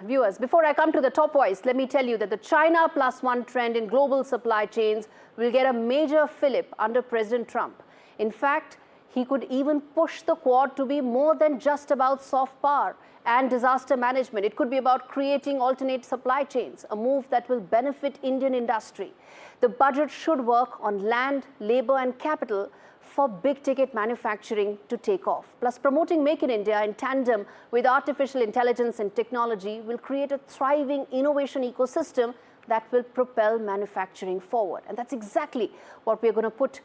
Viewers, before I come to the top voice, let me tell you that the China +1 trend in global supply chains will get a major fillip under President Trump. In fact, he could even push the Quad to be more than just about soft power and disaster management. It could be about creating alternate supply chains, a move that will benefit Indian industry. The budget should work on land, labor and capital for big-ticket manufacturing to take off. Plus, promoting Make in India in tandem with artificial intelligence and technology will create a thriving innovation ecosystem that will propel manufacturing forward. And that's exactly what we're going to put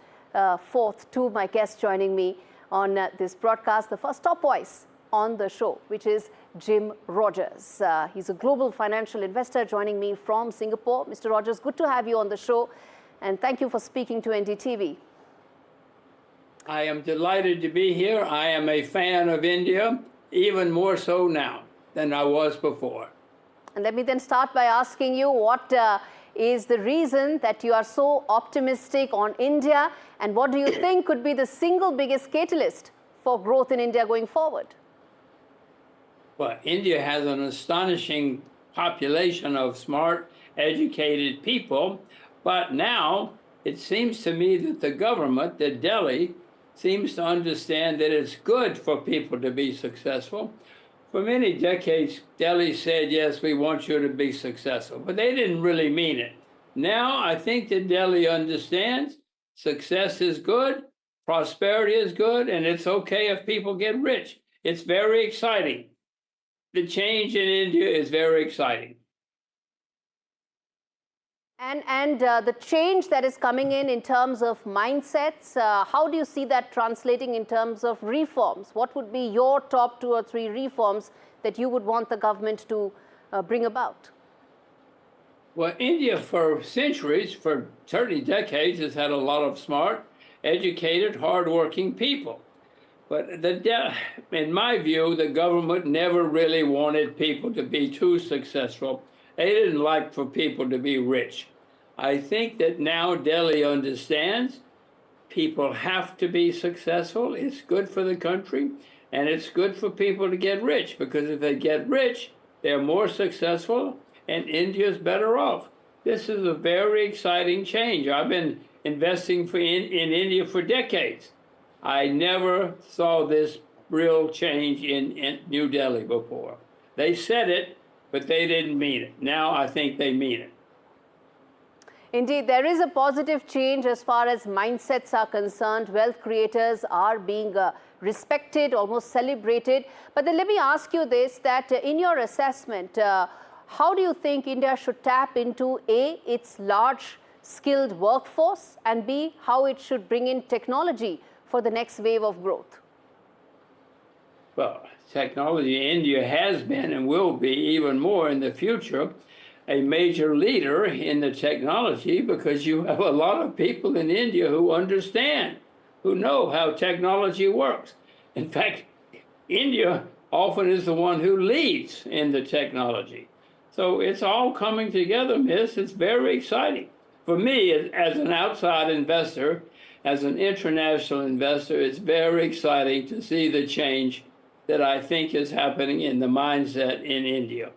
forth to my guest joining me on this broadcast, the first top voice on the show, which is Jim Rogers. He's a global financial investor joining me from Singapore. Mr. Rogers, good to have you on the show, and thank you for speaking to NDTV. I am delighted to be here. I am a fan of India, even more so now than I was before. And let me then start by asking you, what is the reason that you are so optimistic on India, and what do you think could be the single biggest catalyst for growth in India going forward? Well, India has an astonishing population of smart, educated people, but now it seems to me that the government, that Delhi, seems to understand that it's good for people to be successful. For many decades, Delhi said, yes, we want you to be successful, but they didn't really mean it. Now, I think that Delhi understands success is good, prosperity is good, and it's okay if people get rich. It's very exciting. The change in India is very exciting. And the change that is coming in terms of mindsets, how do you see that translating in terms of reforms? What would be your top 2 or 3 reforms that you would want the government to bring about? Well, India for centuries, for certainly decades, has had a lot of smart, educated, hardworking people. But in my view, the government never really wanted people to be too successful. They didn't like for people to be rich. I think that now Delhi understands people have to be successful. It's good for the country, and it's good for people to get rich, because if they get rich, they're more successful, and India's better off. This is a very exciting change. I've been investing in India for decades. I never saw this real change in New Delhi before. They said it, but they didn't mean it. Now I think they mean it. Indeed, there is a positive change as far as mindsets are concerned. Wealth creators are being respected, almost celebrated. But then let me ask you this, that in your assessment, how do you think India should tap into A, its large skilled workforce, and B, how it should bring in technology for the next wave of growth? Well, technology, India has been and will be even more in the future a major leader in the technology, because you have a lot of people in India who understand, who know how technology works. In fact, India often is the one who leads in the technology. So it's all coming together, miss. It's very exciting. For me, as an outside investor, as an international investor, it's very exciting to see the change that I think is happening in the mindset in India.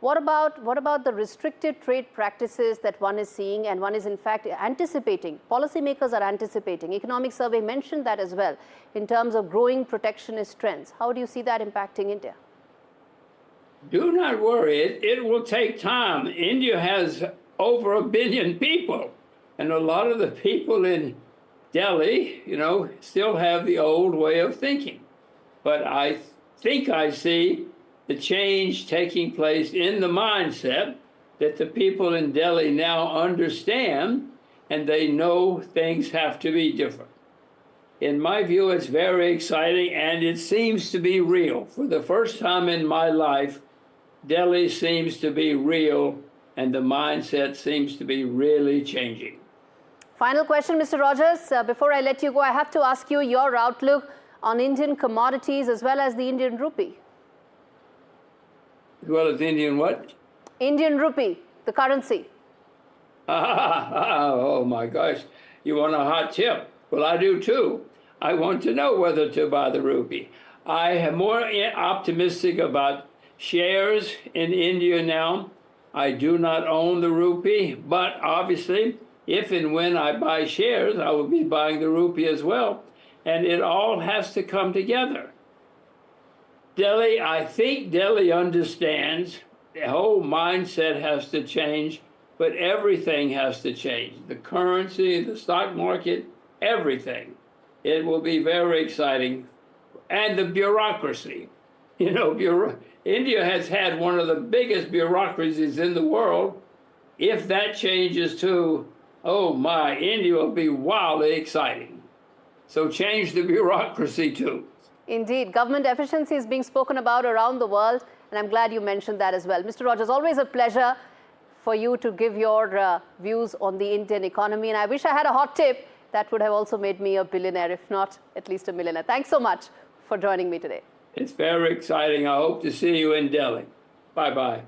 What about the restricted trade practices that one is seeing and one is in fact anticipating? Policymakers are anticipating. Economic Survey mentioned that as well in terms of growing protectionist trends. How do you see that impacting India? Do not worry. It will take time. India has over 1 billion people, and a lot of the people in Delhi, still have the old way of thinking. But I think I see the change taking place in the mindset that the people in Delhi now understand, and they know things have to be different. In my view, it's very exciting, and it seems to be real. For the first time in my life, Delhi seems to be real, and the mindset seems to be really changing. Final question, Mr. Rogers. Before I let you go, I have to ask you your outlook on Indian commodities as well as the Indian rupee. As well as Indian what? Indian rupee, the currency. Oh my gosh, you want a hot tip? Well, I do too. I want to know whether to buy the rupee. I am more optimistic about shares in India now. I do not own the rupee, but obviously, if and when I buy shares, I will be buying the rupee as well. And it all has to come together. Delhi, I think Delhi understands the whole mindset has to change, but everything has to change. The currency, the stock market, everything. It will be very exciting. And the bureaucracy. You know, India has had one of the biggest bureaucracies in the world. If that changes too, oh my, India will be wildly exciting. So change the bureaucracy too. Indeed, government efficiency is being spoken about around the world, and I'm glad you mentioned that as well. Mr. Rogers, always a pleasure for you to give your views on the Indian economy, and I wish I had a hot tip that would have also made me a billionaire, if not at least a millionaire. Thanks so much for joining me today. It's very exciting. I hope to see you in Delhi. Bye-bye.